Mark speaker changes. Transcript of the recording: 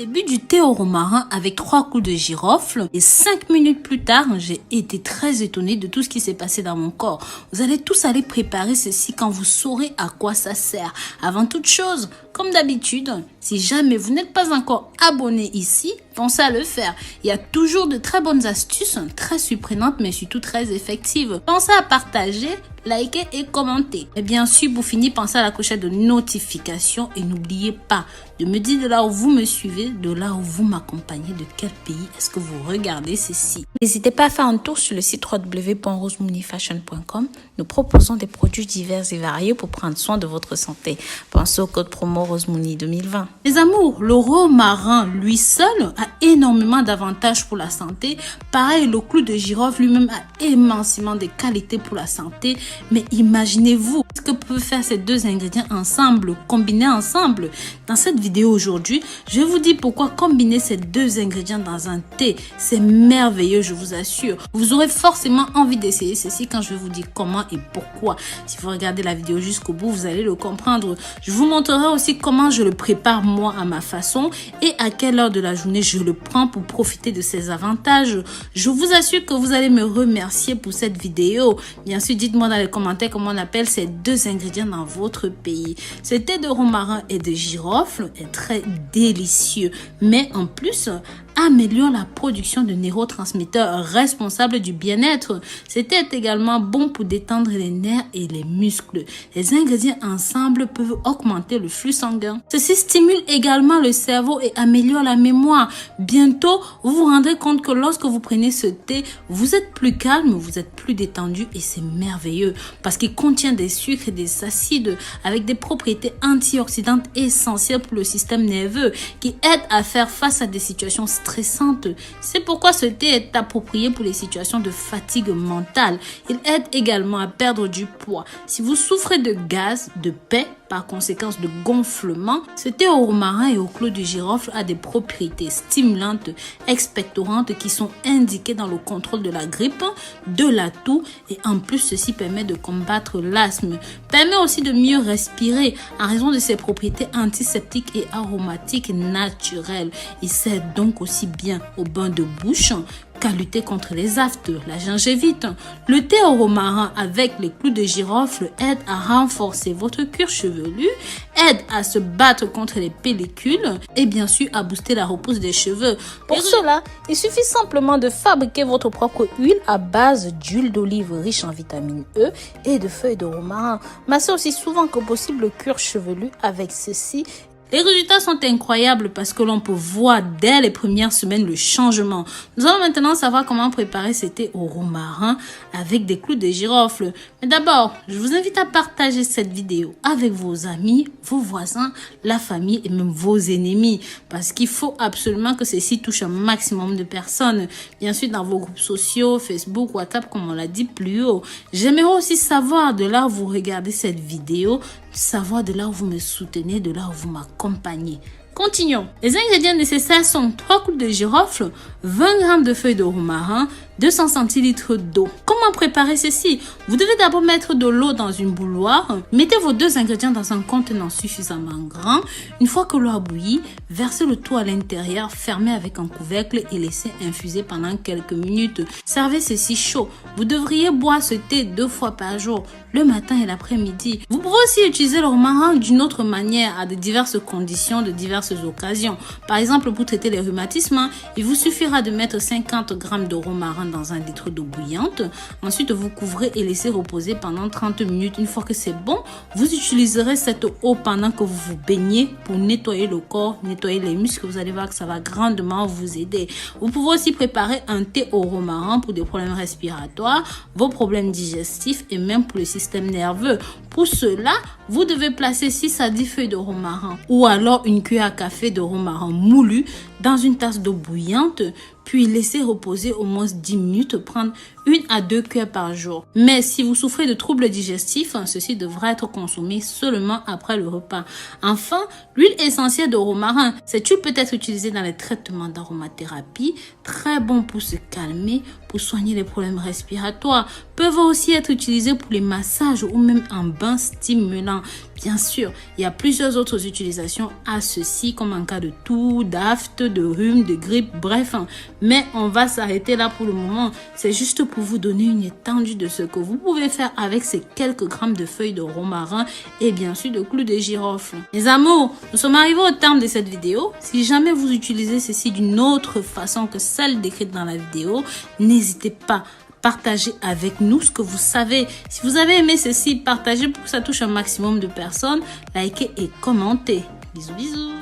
Speaker 1: Début du thé au romarin avec 3 coups de girofle et 5 minutes plus tard, j'ai été très étonnée de tout ce qui s'est passé dans mon corps. Vous allez tous aller préparer ceci quand vous saurez à quoi ça sert. Avant toute chose, comme d'habitude, si jamais vous n'êtes pas encore abonné ici, pensez à le faire. Il y a toujours de très bonnes astuces, très surprenantes mais surtout très effectives. Pensez à partager, liker et commenter. Et bien sûr, pour finir, pensez à la clochette de notification et n'oubliez pas de me dire de là où vous me suivez, de là où vous m'accompagnez, de quel pays est-ce que vous regardez ceci. N'hésitez pas à faire un tour sur le site www.rosemoonifashion.com. Nous proposons des produits divers et variés pour prendre soin de votre santé. Pensez au code promo Rosemooney 2020. Les amours, le romarin, lui seul, a énormément d'avantages pour la santé. Pareil, le clou de girofle lui-même a immensément de qualités pour la santé. Mais imaginez-vous ce que peuvent faire ces deux ingrédients ensemble, combinés ensemble. Dans cette vidéo aujourd'hui, je vous dis pourquoi combiner ces deux ingrédients dans un thé, c'est merveilleux, je vous assure. Vous aurez forcément envie d'essayer ceci quand je vais vous dire comment et pourquoi. Si vous regardez la vidéo jusqu'au bout, vous allez le comprendre. Je vous montrerai aussi comment je le prépare moi à ma façon et à quelle heure de la journée je le prends pour profiter de ses avantages. Je vous assure que vous allez me remercier pour cette vidéo. Bien sûr, dites-moi dans les commentaires comment on appelle ces deux ingrédients dans votre pays. Ce thé de romarin et de girofle est très délicieux, mais en plus améliore la production de neurotransmetteurs responsables du bien-être. Ce thé est également bon pour détendre les nerfs et les muscles. Les ingrédients ensemble peuvent augmenter le flux sanguin. Ceci stimule également le cerveau et améliore la mémoire. Bientôt, vous vous rendrez compte que lorsque vous prenez ce thé, vous êtes plus calme, vous êtes plus détendu et c'est merveilleux parce qu'il contient des sucres et des acides avec des propriétés antioxydantes essentielles pour le système nerveux qui aident à faire face à des situations stressantes. C'est pourquoi ce thé est approprié pour les situations de fatigue mentale. Il aide également à perdre du poids. Si vous souffrez de gaz, de paix, par conséquence de gonflement, ce thé au romarin et au clou de girofle a des propriétés stimulantes, expectorantes qui sont indiquées dans le contrôle de la grippe, de la toux et en plus ceci permet de combattre l'asthme. Permet aussi de mieux respirer en raison de ses propriétés antiseptiques et aromatiques naturelles. Il sert donc aussi bien au bain de bouche qu'à lutter contre les aftes, la gingivite. Le thé au romarin avec les clous de girofle aide à renforcer votre cuir chevelu, aide à se battre contre les pellicules et bien sûr à booster la repousse des cheveux. Pour cela, il suffit simplement de fabriquer votre propre huile à base d'huile d'olive riche en vitamine E et de feuilles de romarin. Massez aussi souvent que possible le cuir chevelu avec ceci. Les résultats sont incroyables parce que l'on peut voir dès les premières semaines le changement. Nous allons maintenant savoir comment préparer ce thé au romarin avec des clous de girofle. Mais d'abord, je vous invite à partager cette vidéo avec vos amis, vos voisins, la famille et même vos ennemis. Parce qu'il faut absolument que ceci touche un maximum de personnes. Bien sûr, dans vos groupes sociaux, Facebook, WhatsApp, comme on l'a dit plus haut. J'aimerais aussi savoir de là où vous regardez cette vidéo, savoir de là où vous me soutenez, de là où vous m'accompagnez. Continuons. Les ingrédients nécessaires sont 3 coups de girofle, 20 g de feuilles de romarin, 200 centilitres d'eau. Comment préparer ceci? Vous devez d'abord mettre de l'eau dans une bouilloire. Mettez vos deux ingrédients dans un contenant suffisamment grand. Une fois que l'eau a bouilli, versez le tout à l'intérieur, fermez avec un couvercle et laissez infuser pendant quelques minutes. Servez ceci chaud. Vous devriez boire ce thé 2 fois par jour, le matin et l'après-midi. Vous pouvez aussi utiliser le romarin d'une autre manière à de diverses conditions, de diverses occasions. Par exemple, pour traiter les rhumatismes, il vous suffira de mettre 50 g de romarin dans 1 litre d'eau bouillante. Ensuite, vous couvrez et laissez reposer pendant 30 minutes. Une fois que c'est bon, vous utiliserez cette eau pendant que vous vous baignez pour nettoyer le corps, nettoyer les muscles. Vous allez voir que ça va grandement vous aider. Vous pouvez aussi préparer un thé au romarin pour des problèmes respiratoires, vos problèmes digestifs et même pour le système nerveux. Pour cela, vous devez placer 6 à 10 feuilles de romarin ou alors une cuillère à café de romarin moulu dans une tasse d'eau bouillante. puis laisser reposer au moins 10 minutes, prendre 1 à 2 cuillères par jour. Mais si vous souffrez de troubles digestifs, ceci devra être consommé seulement après le repas. Enfin, l'huile essentielle de romarin. Cette huile peut être utilisée dans les traitements d'aromathérapie, très bon pour se calmer, pour soigner les problèmes respiratoires, peuvent aussi être utilisées pour les massages ou même un bain stimulant. Bien sûr, il y a plusieurs autres utilisations à ceci, comme en cas de toux, d'aphte, de rhume, de grippe, bref. Mais on va s'arrêter là pour le moment. C'est juste pour vous donner une étendue de ce que vous pouvez faire avec ces quelques grammes de feuilles de romarin et bien sûr de clous de girofle. Les amours, nous sommes arrivés au terme de cette vidéo. Si jamais vous utilisez ceci d'une autre façon que celle décrite dans la vidéo, n'hésitez pas. Partagez avec nous ce que vous savez. Si vous avez aimé ceci, partagez pour que ça touche un maximum de personnes. Likez et commentez. Bisous, bisous.